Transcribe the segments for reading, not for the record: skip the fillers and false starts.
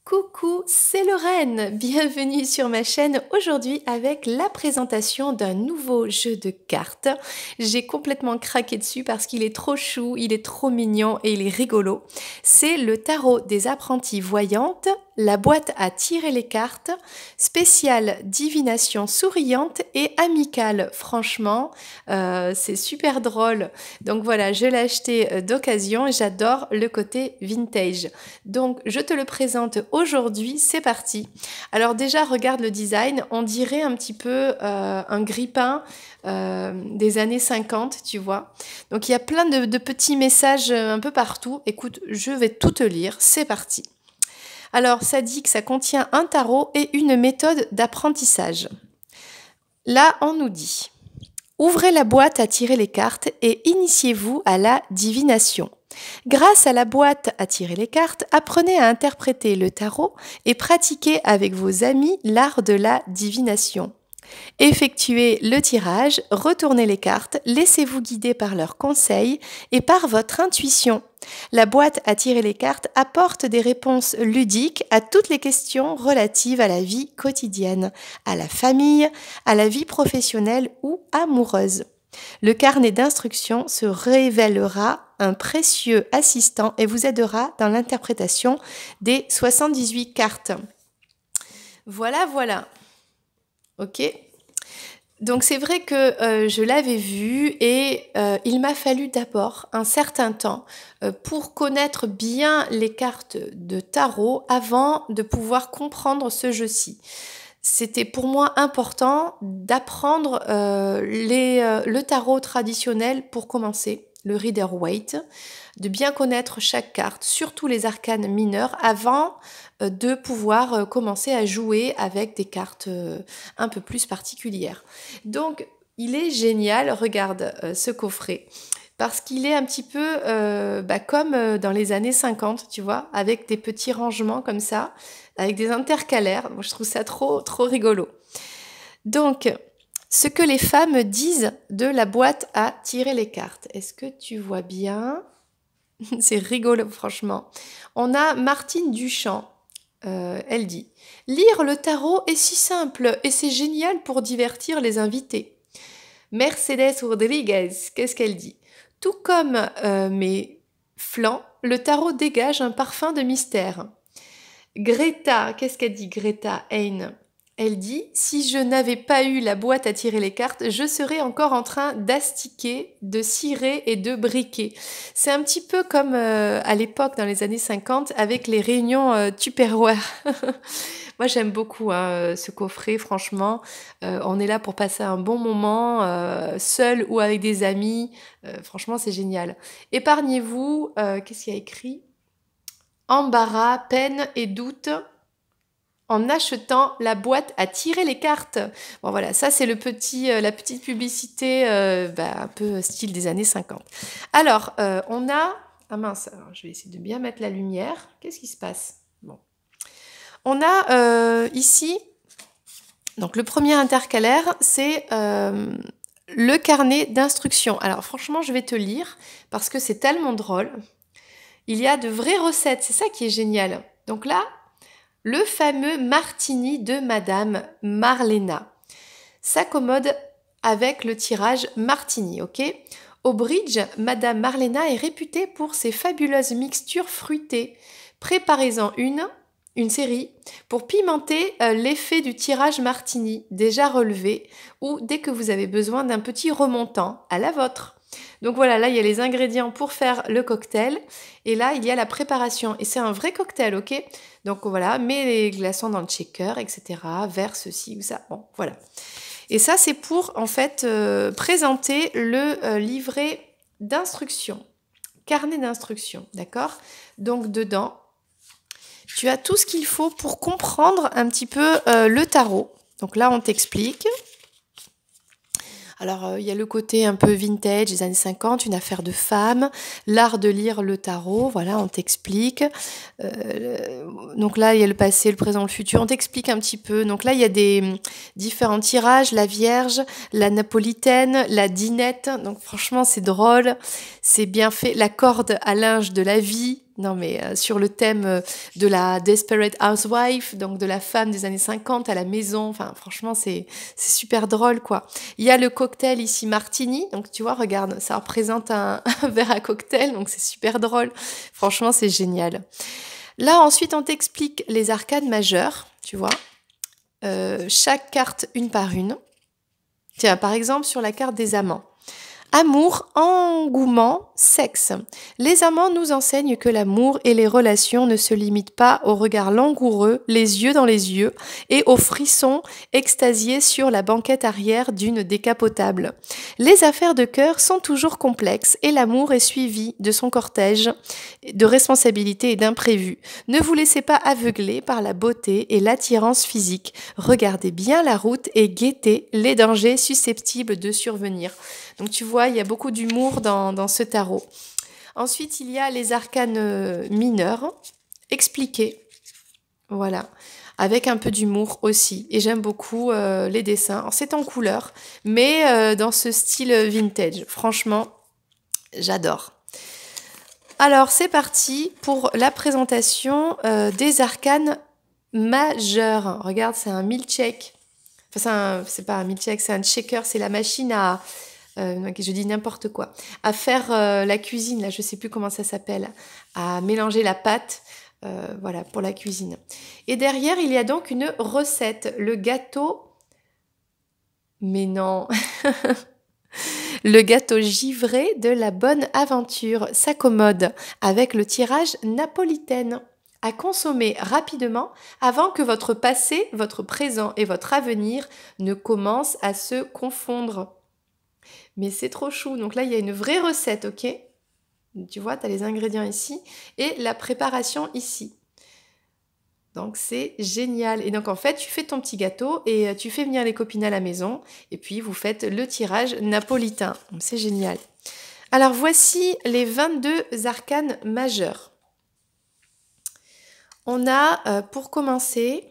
Coucou, c'est Lorraine. Bienvenue sur ma chaîne aujourd'hui avec la présentation d'un nouveau jeu de cartes. J'ai complètement craqué dessus parce qu'il est trop chou, il est trop mignon et il est rigolo. C'est le tarot des apprenties voyantes, la boîte à tirer les cartes, spéciale divination souriante et amicale. Franchement, c'est super drôle. Donc voilà, je l'ai acheté d'occasion et j'adore le côté vintage. Donc je te le présente aujourd'hui, c'est parti. Alors déjà, regarde le design, on dirait un petit peu un grille-pain des années 50, tu vois. Donc il y a plein de petits messages un peu partout. Écoute, je vais tout te lire, c'est parti. Alors ça dit que ça contient un tarot et une méthode d'apprentissage. Là, on nous dit: ouvrez la boîte à tirer les cartes et initiez-vous à la divination. Grâce à la boîte à tirer les cartes, apprenez à interpréter le tarot et pratiquez avec vos amis l'art de la divination. Effectuez le tirage, retournez les cartes, laissez-vous guider par leurs conseils et par votre intuition. La boîte à tirer les cartes apporte des réponses ludiques à toutes les questions relatives à la vie quotidienne, à la famille, à la vie professionnelle ou amoureuse. Le carnet d'instructions se révélera un précieux assistant et vous aidera dans l'interprétation des 78 cartes. Voilà, voilà. Ok. Donc c'est vrai que je l'avais vu et il m'a fallu d'abord un certain temps pour connaître bien les cartes de tarot avant de pouvoir comprendre ce jeu-ci. C'était pour moi important d'apprendre le tarot traditionnel pour commencer, le Rider-Waite, de bien connaître chaque carte, surtout les arcanes mineurs, avant de pouvoir commencer à jouer avec des cartes un peu plus particulières. Donc, il est génial, regarde ce coffret, parce qu'il est un petit peu comme dans les années 50, tu vois, avec des petits rangements comme ça, avec des intercalaires. Moi, je trouve ça trop rigolo. Donc, ce que les femmes disent de la boîte à tirer les cartes. Est-ce que tu vois bien? C'est rigolo, franchement. On a Martine Duchamp. Elle dit: lire le tarot est si simple et c'est génial pour divertir les invités. Mercedes Rodriguez, qu'est-ce qu'elle dit? Tout comme mes flancs, le tarot dégage un parfum de mystère. Greta, qu'est-ce qu'elle dit, Greta Hein? Elle dit: si je n'avais pas eu la boîte à tirer les cartes, je serais encore en train d'astiquer, de cirer et de briquer. C'est un petit peu comme à l'époque, dans les années 50, avec les réunions Tupperware. Moi, j'aime beaucoup ce coffret, franchement. On est là pour passer un bon moment, seul ou avec des amis. Franchement, c'est génial. Épargnez-vous, qu'est-ce qu'il y a écrit? Embarras, peine et doute en achetant la boîte à tirer les cartes. Bon voilà, ça c'est la petite publicité un peu style des années 50. Alors, on a... Ah mince, alors, je vais essayer de bien mettre la lumière. Qu'est-ce qui se passe? Bon. On a ici, donc le premier intercalaire, c'est le carnet d'instructions. Alors franchement, je vais te lire parce que c'est tellement drôle. Il y a de vraies recettes, c'est ça qui est génial. Donc là, le fameux martini de Madame Marlena s'accommode avec le tirage martini, ok? Au bridge, Madame Marlena est réputée pour ses fabuleuses mixtures fruitées. Préparez-en une série, pour pimenter l'effet du tirage martini déjà relevé ou dès que vous avez besoin d'un petit remontant à la vôtre. Donc voilà, là il y a les ingrédients pour faire le cocktail et là il y a la préparation et c'est un vrai cocktail, ok? Donc voilà, mets les glaçons dans le shaker, etc. Verse ceci ou ça, bon voilà. Et ça c'est pour en fait présenter le livret d'instructions, carnet d'instructions, d'accord? Donc dedans, tu as tout ce qu'il faut pour comprendre un petit peu le tarot. Donc là on t'explique. Alors, il y a le côté un peu vintage des années 50, une affaire de femme, l'art de lire le tarot, voilà, on t'explique. Donc là, il y a le passé, le présent, le futur, on t'explique un petit peu. Donc là, il y a des différents tirages, la Vierge, la Napolitaine, la Dinette. Donc franchement, c'est drôle, c'est bien fait. La corde à linge de la vie. Non, mais sur le thème de la Desperate Housewife, donc de la femme des années 50 à la maison. Enfin, franchement, c'est super drôle, quoi. Il y a le cocktail ici Martini. Donc, tu vois, regarde, ça représente un verre à cocktail. Donc, c'est super drôle. Franchement, c'est génial. Là, ensuite, on t'explique les arcades majeures, tu vois. Chaque carte une par une. Tiens, par exemple, sur la carte des amants. Amour, engouement, sexe. Les amants nous enseignent que l'amour et les relations ne se limitent pas au regard langoureux, les yeux dans les yeux, et aux frissons extasiés sur la banquette arrière d'une décapotable. Les affaires de cœur sont toujours complexes et l'amour est suivi de son cortège de responsabilités et d'imprévus. Ne vous laissez pas aveugler par la beauté et l'attirance physique. Regardez bien la route et guettez les dangers susceptibles de survenir. Donc tu vois, il y a beaucoup d'humour dans ce tarot. Ensuite, il y a les arcanes mineurs, expliqués, voilà, avec un peu d'humour aussi. Et j'aime beaucoup les dessins. Alors, c'est en couleur, mais dans ce style vintage. Franchement, j'adore. Alors, c'est parti pour la présentation des arcanes majeurs. Regarde, c'est un milkshake. Enfin, c'est pas un milkshake, c'est un shaker. C'est la machine à... je dis n'importe quoi. À faire la cuisine, là, je sais plus comment ça s'appelle. À mélanger la pâte, voilà, pour la cuisine. Et derrière, il y a donc une recette. Le gâteau... Mais non Le gâteau givré de la bonne aventure s'accommode avec le tirage napolitaine. À consommer rapidement avant que votre passé, votre présent et votre avenir ne commencent à se confondre. Mais c'est trop chou. Donc là, il y a une vraie recette, ok? Tu vois, tu as les ingrédients ici et la préparation ici. Donc c'est génial. Et donc en fait, tu fais ton petit gâteau et tu fais venir les copines à la maison et puis vous faites le tirage napolitain. C'est génial. Alors voici les 22 arcanes majeures. On a pour commencer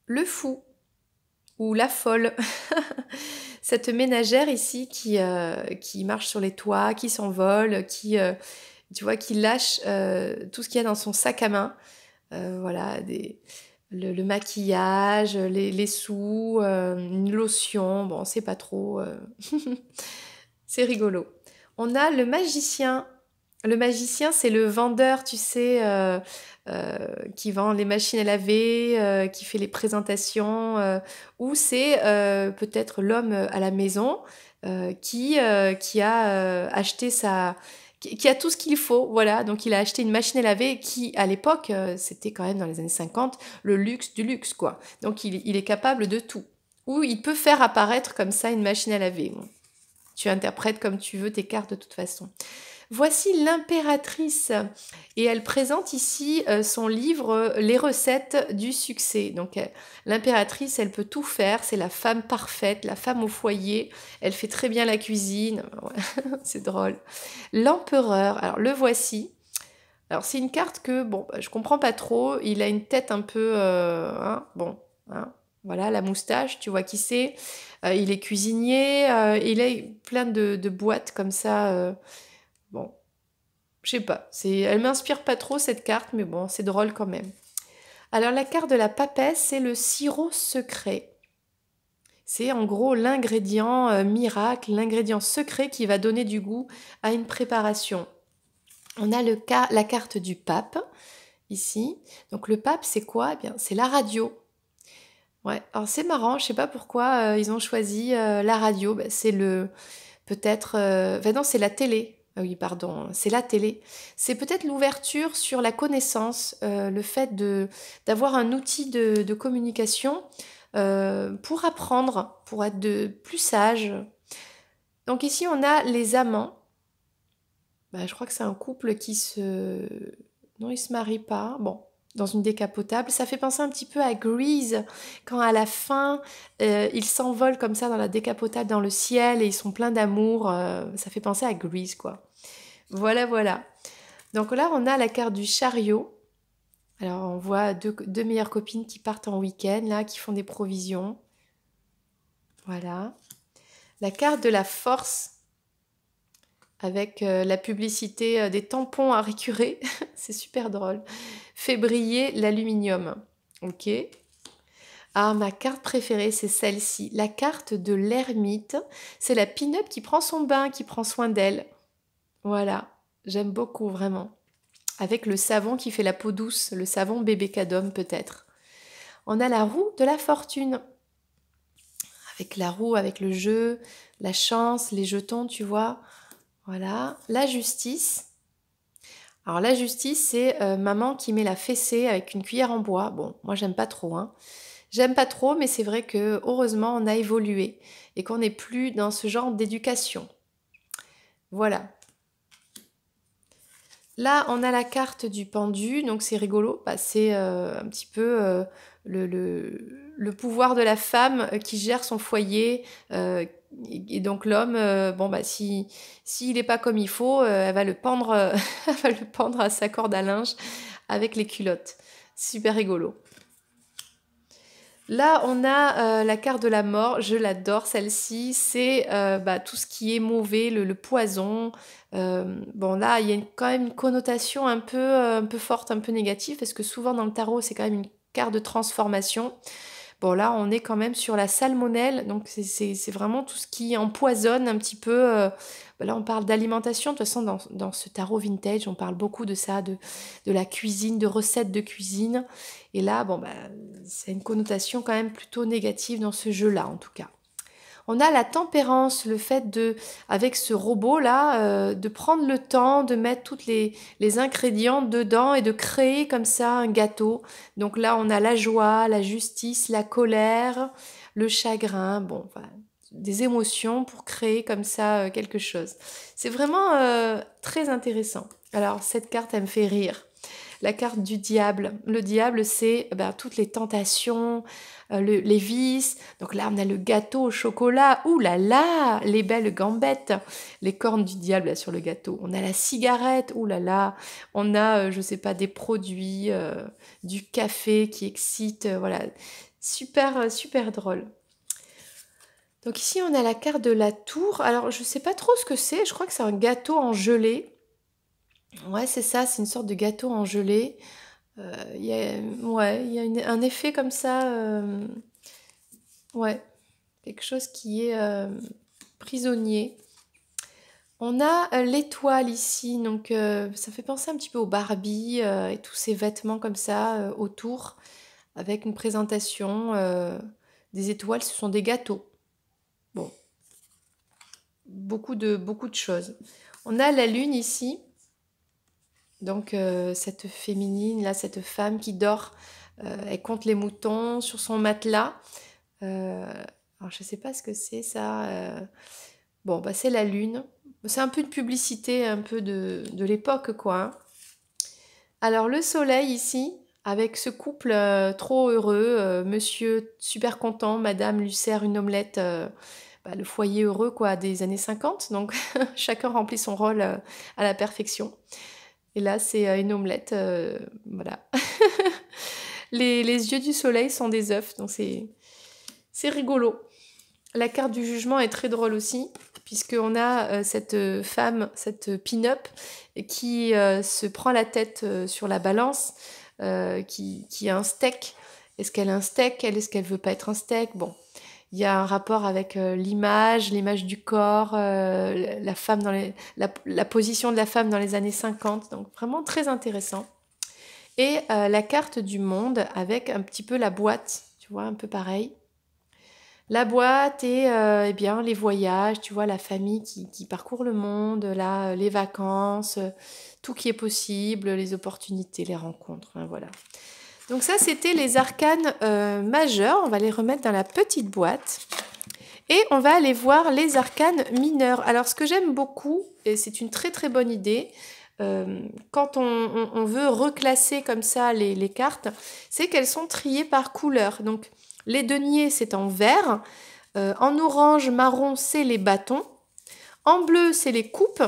le fou ou la folle. Cette ménagère ici qui marche sur les toits, qui s'envole, tu vois, qui lâche tout ce qu'il y a dans son sac à main. Voilà, le maquillage, les sous, une lotion, bon, c'est pas trop. C'est rigolo. On a le magicien. Le magicien, c'est le vendeur, tu sais, qui vend les machines à laver, qui fait les présentations, ou c'est peut-être l'homme à la maison qui a acheté qui a tout ce qu'il faut, voilà. Donc il a acheté une machine à laver qui, à l'époque, c'était quand même dans les années 50, le luxe du luxe, quoi. Donc il est capable de tout. Ou il peut faire apparaître comme ça une machine à laver. Bon. Tu interprètes comme tu veux tes cartes de toute façon. Voici l'impératrice et elle présente ici son livre Les recettes du succès. Donc l'impératrice, elle peut tout faire, c'est la femme parfaite, la femme au foyer, elle fait très bien la cuisine, c'est drôle. L'empereur, alors le voici. Alors c'est une carte que, bon, je comprends pas trop, il a une tête un peu, bon, hein, voilà, la moustache, tu vois qui c'est. Il est cuisinier, il a plein de boîtes comme ça. Bon, je sais pas. Elle m'inspire pas trop cette carte, mais bon, c'est drôle quand même. Alors la carte de la papesse, c'est le sirop secret. C'est en gros l'ingrédient miracle, l'ingrédient secret qui va donner du goût à une préparation. On a la carte du pape ici. Donc le pape, c'est quoi? Eh bien, c'est la radio. Ouais, alors c'est marrant, je sais pas pourquoi ils ont choisi la radio. Ben, c'est peut-être, non, c'est la télé. Ah oui, pardon, c'est la télé. C'est peut-être l'ouverture sur la connaissance, le fait d'avoir un outil de communication pour apprendre, pour être plus sage. Donc ici, on a les amants. Ben, je crois que c'est un couple non, ils se marient pas. Bon, dans une décapotable. Ça fait penser un petit peu à Grease, quand à la fin, ils s'envolent comme ça dans la décapotable dans le ciel et ils sont pleins d'amour. Ça fait penser à Grease, quoi. Voilà, voilà. Donc là, on a la carte du chariot. Alors, on voit deux meilleures copines qui partent en week-end, là, qui font des provisions. Voilà. La carte de la force. avec la publicité des tampons à récurer. C'est super drôle. Fait briller l'aluminium. Ok. Ah, ma carte préférée, c'est celle-ci. La carte de l'ermite. C'est la pin-up qui prend son bain, qui prend soin d'elle. Voilà. J'aime beaucoup, vraiment. Avec le savon qui fait la peau douce. Le savon bébé Cadom, peut-être. On a la roue de la fortune. Avec la roue, avec le jeu, la chance, les jetons, tu vois. Voilà. La justice. Alors la justice, c'est maman qui met la fessée avec une cuillère en bois. Bon, moi j'aime pas trop, hein. J'aime pas trop, mais c'est vrai que heureusement on a évolué et qu'on n'est plus dans ce genre d'éducation. Voilà. Là, on a la carte du pendu, donc c'est rigolo. Bah, c'est un petit peu le pouvoir de la femme qui gère son foyer. Et donc l'homme, bon bah si s'il n'est pas comme il faut, elle va le pendre, elle va le pendre à sa corde à linge avec les culottes. Super rigolo. Là, on a la carte de la mort. Je l'adore, celle-ci. C'est bah, tout ce qui est mauvais, le poison. Bon, là, il y a quand même une connotation un peu forte, un peu négative, parce que souvent dans le tarot, c'est quand même une carte de transformation. Bon, là, on est quand même sur la salmonelle, donc c'est vraiment tout ce qui empoisonne un petit peu. Là, on parle d'alimentation. De toute façon, dans ce tarot vintage, on parle beaucoup de ça, de la cuisine, de recettes de cuisine. Et là, bon, bah, c'est une connotation quand même plutôt négative dans ce jeu-là, en tout cas. On a la tempérance, le fait de, avec ce robot-là, de prendre le temps de mettre toutes les ingrédients dedans et de créer comme ça un gâteau. Donc là, on a la joie, la justice, la colère, le chagrin, bon, enfin, des émotions pour créer comme ça quelque chose. C'est vraiment très intéressant. Alors, cette carte, elle me fait rire. La carte du diable. Le diable, c'est ben, toutes les tentations, les vices. Donc là, on a le gâteau au chocolat. Ouh là là, les belles gambettes. Les cornes du diable là, sur le gâteau. On a la cigarette. Ouh là là. On a, je sais pas, des produits, du café qui excite. Voilà. Super, super drôle. Donc ici, on a la carte de la tour. Alors, je sais pas trop ce que c'est. Je crois que c'est un gâteau en gelée. Ouais, c'est ça, c'est une sorte de gâteau en gelée. Ouais, il y a un effet comme ça. Ouais, quelque chose qui est prisonnier. On a l'étoile ici, donc ça fait penser un petit peu au Barbie et tous ces vêtements comme ça autour, avec une présentation des étoiles, ce sont des gâteaux. Bon, beaucoup de choses. On a la lune ici. Donc cette féminine, là, cette femme qui dort, elle compte les moutons sur son matelas. Alors je ne sais pas ce que c'est ça. Bon, bah, c'est la lune. C'est un peu de publicité, un peu de l'époque, quoi, hein. Alors le soleil ici, avec ce couple trop heureux, monsieur super content, madame lui sert une omelette, bah, le foyer heureux, quoi, des années 50. Donc chacun remplit son rôle à la perfection. Et là, c'est une omelette, voilà. Les yeux du soleil sont des œufs, donc c'est rigolo. La carte du jugement est très drôle aussi, puisqu'on a cette femme, cette pin-up, qui se prend la tête sur la balance, qui a un steak. Est-ce qu'elle a un steak? Est-ce qu'elle veut pas être un steak? Bon, il y a un rapport avec l'image du corps, la femme la position de la femme dans les années 50, donc vraiment très intéressant. Et la carte du monde avec un petit peu la boîte, tu vois, un peu pareil. La boîte et eh bien, les voyages, tu vois, la famille qui parcourt le monde, là, les vacances, tout qui est possible, les opportunités, les rencontres, hein, voilà. Donc ça, c'était les arcanes majeurs. On va les remettre dans la petite boîte. Et on va aller voir les arcanes mineurs. Alors, ce que j'aime beaucoup, et c'est une très très bonne idée, quand on veut reclasser comme ça les cartes, c'est qu'elles sont triées par couleur. Donc, les deniers, c'est en vert. En orange, marron, c'est les bâtons. En bleu, c'est les coupes,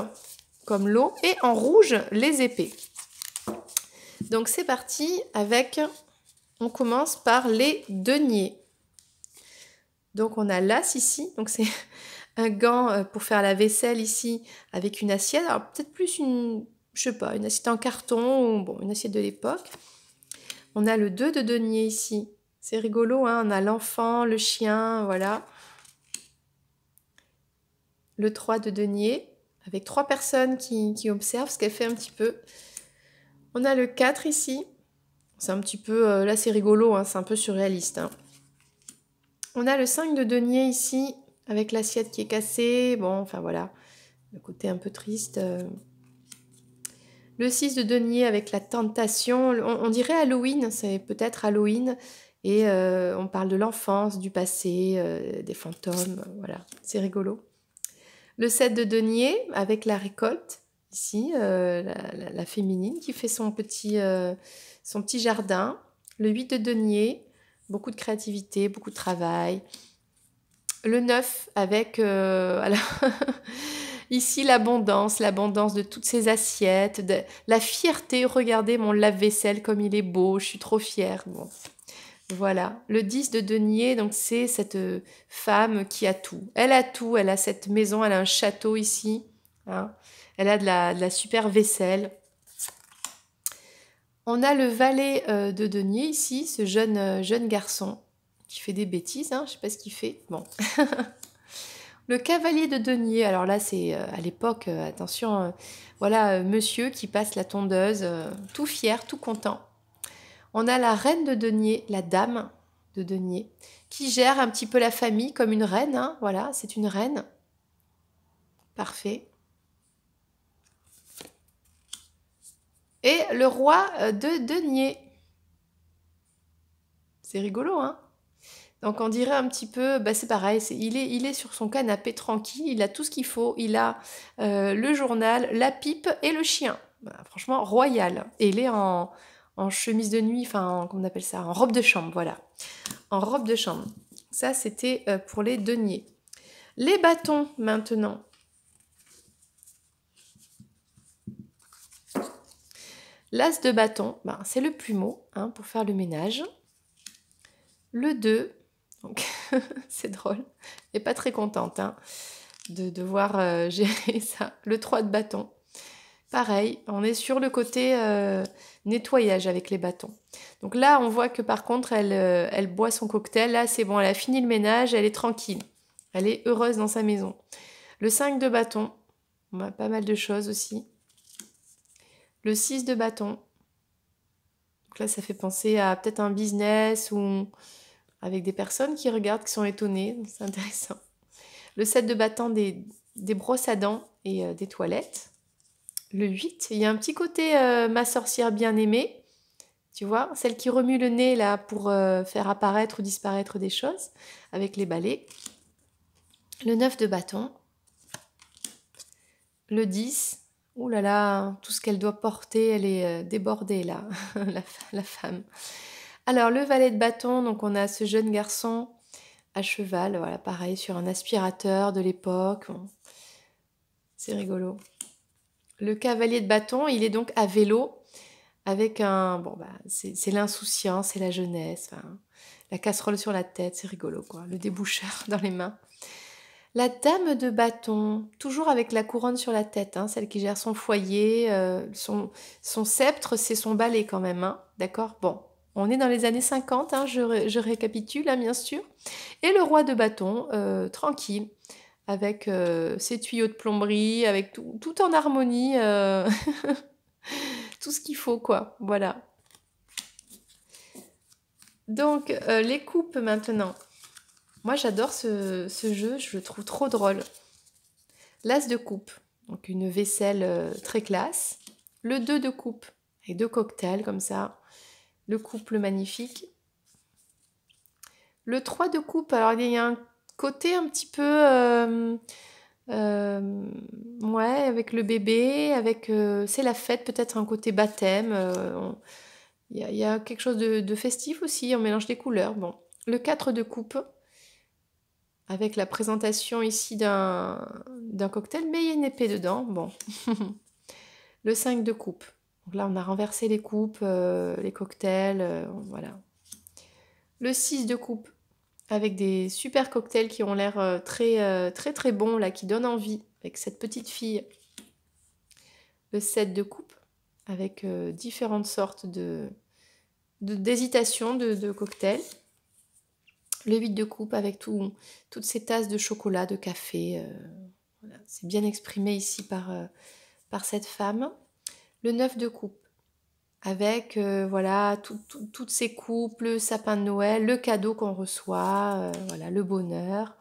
comme l'eau. Et en rouge, les épées. Donc, c'est parti avec... On commence par les deniers. Donc, on a l'as ici. Donc, c'est un gant pour faire la vaisselle ici avec une assiette. Alors peut-être plus une, je sais pas, une assiette en carton ou bon, une assiette de l'époque. On a le 2 de denier ici. C'est rigolo, hein, on a l'enfant, le chien, voilà. Le 3 de denier, avec 3 personnes qui observent ce qu'elle fait un petit peu. On a le 4 ici. C'est un petit peu, là c'est rigolo, hein, c'est un peu surréaliste. Hein. On a le 5 de denier ici, avec l'assiette qui est cassée. Bon, enfin voilà, le côté un peu triste. Le 6 de denier avec la tentation. On dirait Halloween, c'est peut-être Halloween. Et on parle de l'enfance, du passé, des fantômes. Voilà, c'est rigolo. Le 7 de denier avec la récolte. Ici, la féminine qui fait son petit jardin. Le 8 de denier, beaucoup de créativité, beaucoup de travail. Le 9 avec alors, ici l'abondance de toutes ces assiettes, la fierté, regardez mon lave-vaisselle comme il est beau, je suis trop fière. Bon. Voilà, le 10 de denier, donc c'est cette femme qui a tout. Elle a tout, elle a cette maison, elle a un château ici. Hein. Elle a de la super vaisselle. On a le valet de denier ici, ce jeune garçon qui fait des bêtises, hein, je ne sais pas ce qu'il fait. Bon. Le cavalier de denier, alors là c'est à l'époque, attention, voilà, monsieur qui passe la tondeuse, tout fier, tout content. On a la reine de denier, la dame de denier, qui gère un petit peu la famille comme une reine, hein, voilà, c'est une reine. Parfait. Et le roi de denier. C'est rigolo, hein? Donc on dirait un petit peu, bah c'est pareil, il est sur son canapé tranquille, il a tout ce qu'il faut, il a le journal, la pipe et le chien. Bah, franchement, royal. Et il est en chemise de nuit, enfin, comment on appelle ça? En robe de chambre, voilà. En robe de chambre. Ça, c'était pour les deniers. Les bâtons, maintenant. L'as de bâton, ben, c'est le plumeau, hein, pour faire le ménage. Le 2, donc c'est drôle, elle n'est pas très contente hein, de devoir gérer ça. Le 3 de bâton, pareil, on est sur le côté nettoyage avec les bâtons. Donc là, on voit que par contre, elle boit son cocktail. Là, c'est bon, elle a fini le ménage, elle est tranquille. Elle est heureuse dans sa maison. Le 5 de bâton, on a pas mal de choses aussi. Le 6 de bâton. Donc là, ça fait penser à peut-être un business ou avec des personnes qui regardent, qui sont étonnées. C'est intéressant. Le 7 de bâton, des brosses à dents et des toilettes. Le 8, il y a un petit côté ma sorcière bien-aimée. Tu vois, celle qui remue le nez là pour faire apparaître ou disparaître des choses avec les balais. Le 9 de bâton. Le 10. Ouh là là, tout ce qu'elle doit porter, elle est débordée là, la femme. Alors le valet de bâton, donc on a ce jeune garçon à cheval, voilà, pareil, sur un aspirateur de l'époque. Bon. C'est rigolo. Le cavalier de bâton, il est donc à vélo avec un... Bon, bah, c'est l'insouciance, c'est la jeunesse, enfin, la casserole sur la tête, c'est rigolo, quoi. Le déboucheur dans les mains. La dame de bâton, toujours avec la couronne sur la tête, hein, celle qui gère son foyer, son sceptre, c'est son balai quand même, hein, d'accord? Bon, on est dans les années 50, hein, je récapitule, hein, bien sûr. Et le roi de bâton, tranquille, avec ses tuyaux de plomberie, avec tout en harmonie, tout ce qu'il faut, quoi, voilà. Donc, les coupes maintenant. Moi, j'adore ce jeu, je le trouve trop drôle. L'as de coupe, donc une vaisselle très classe. Le 2 de coupe, avec 2 cocktails comme ça. Le couple magnifique. Le 3 de coupe, alors il y a un côté un petit peu... ouais, avec le bébé, avec... c'est la fête, peut-être un côté baptême. Il y a quelque chose de festif aussi, on mélange des couleurs. Bon, le 4 de coupe, avec la présentation ici d'un cocktail, mais il y a une épée dedans. Bon. Le 5 de coupe. Donc là, on a renversé les coupes, les cocktails, voilà. Le 6 de coupe, avec des super cocktails qui ont l'air très bons, là, qui donnent envie, avec cette petite fille. Le 7 de coupe, avec différentes sortes d'hésitation de cocktails. Le 8 de coupe, avec toutes ces tasses de chocolat, de café. Voilà. C'est bien exprimé ici par cette femme. Le 9 de coupe, avec voilà, toutes ces coupes, le sapin de Noël, le cadeau qu'on reçoit, voilà, le bonheur.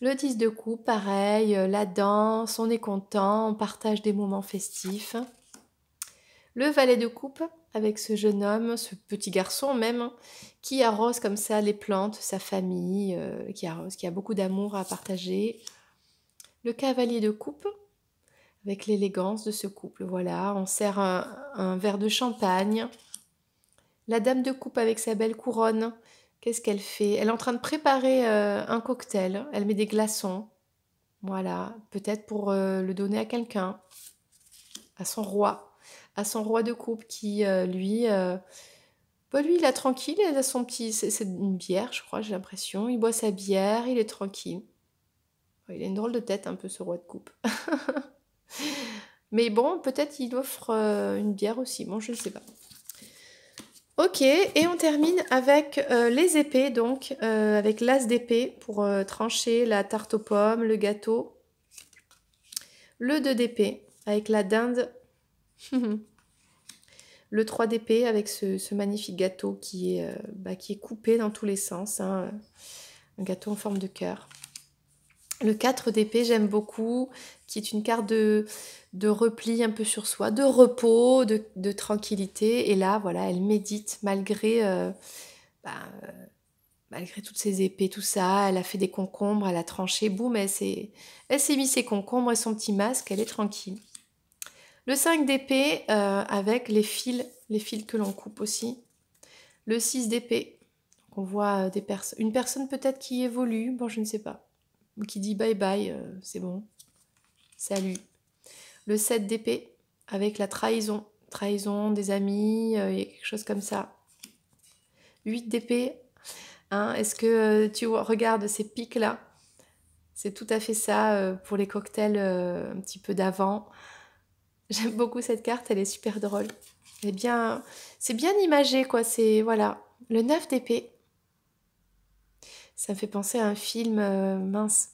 Le 10 de coupe, pareil, la danse, on est content, on partage des moments festifs. Le valet de coupe, avec ce jeune homme, ce petit garçon même, qui arrose comme ça les plantes, sa famille, qui a beaucoup d'amour à partager. Le cavalier de coupe, avec l'élégance de ce couple, voilà, on sert un verre de champagne. La dame de coupe avec sa belle couronne, qu'est-ce qu'elle fait? Elle est en train de préparer un cocktail, elle met des glaçons, voilà, peut-être pour le donner à quelqu'un, à son roi de coupe qui, lui, il est tranquille, il a son petit, c'est une bière, je crois, j'ai l'impression, il boit sa bière, il est tranquille. Il a une drôle de tête un peu ce roi de coupe. Mais bon, peut-être il offre une bière aussi, bon, je ne sais pas. Ok, et on termine avec les épées, donc, avec l'as d'épée pour trancher la tarte aux pommes, le gâteau. Le 2 d'épée, avec la dinde. Le 3 d'épée, avec ce magnifique gâteau qui est coupé dans tous les sens, hein, un gâteau en forme de cœur. Le 4 d'épée, j'aime beaucoup, qui est une carte de repli un peu sur soi, de repos, de tranquillité. Et là, voilà, elle médite malgré toutes ses épées, tout ça. Elle a fait des concombres, elle a tranché, boum, elle s'est mis ses concombres et son petit masque, elle est tranquille. Le 5 d'épée, avec les fils que l'on coupe aussi. Le 6 d'épée, on voit une personne peut-être qui évolue, bon, je ne sais pas. Qui dit bye bye, c'est bon, salut. Le 7 d'épée, avec la trahison des amis, il y a quelque chose comme ça. 8 d'épée, hein, est-ce que tu regardes ces pics là? C'est tout à fait ça pour les cocktails un petit peu d'avant. J'aime beaucoup cette carte, elle est super drôle. C'est bien imagé quoi, c'est voilà. Le 9 d'épée, ça me fait penser à un film mince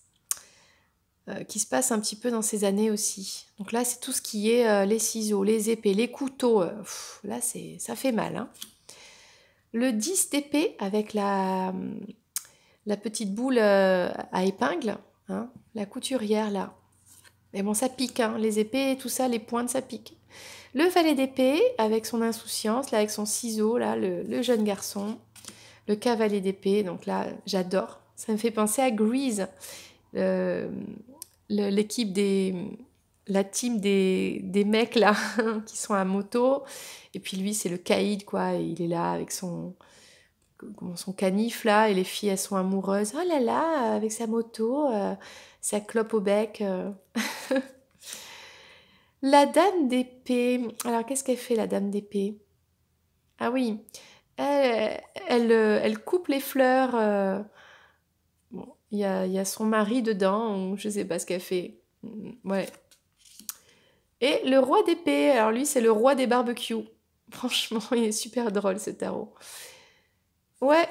qui se passe un petit peu dans ces années aussi. Donc là, c'est tout ce qui est les ciseaux, les épées, les couteaux. Là, ça fait mal. Hein. Le 10 d'épée avec la petite boule à épingle, hein, la couturière là. Mais bon, ça pique, hein, les épées, tout ça, les pointes, ça pique. Le valet d'épée avec son insouciance, là, avec son ciseau, là, le jeune garçon. Le cavalier d'épée, donc là, j'adore. Ça me fait penser à Grease, l'équipe la team des mecs là, qui sont à moto. Et puis lui, c'est le caïd, quoi. Et il est là avec son canif là, et les filles, elles sont amoureuses. Oh là là, avec sa moto, sa clope au bec. La dame d'épée. Alors, qu'est-ce qu'elle fait, la dame d'épée? Ah oui, elle coupe les fleurs. Bon, il y a son mari dedans, ou je sais pas ce qu'elle fait. Ouais. Et le roi d'épée, alors lui, c'est le roi des barbecues. Franchement, il est super drôle, ce tarot. Ouais,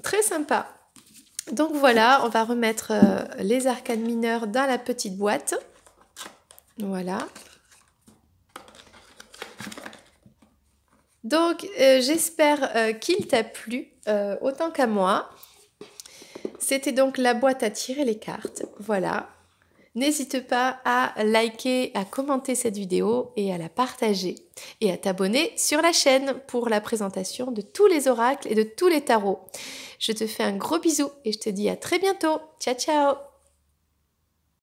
très sympa. Donc voilà, on va remettre les arcanes mineurs dans la petite boîte. Voilà. Donc, j'espère qu'il t'a plu autant qu'à moi. C'était donc la boîte à tirer les cartes. Voilà. N'hésite pas à liker, à commenter cette vidéo et à la partager. Et à t'abonner sur la chaîne pour la présentation de tous les oracles et de tous les tarots. Je te fais un gros bisou et je te dis à très bientôt. Ciao, ciao!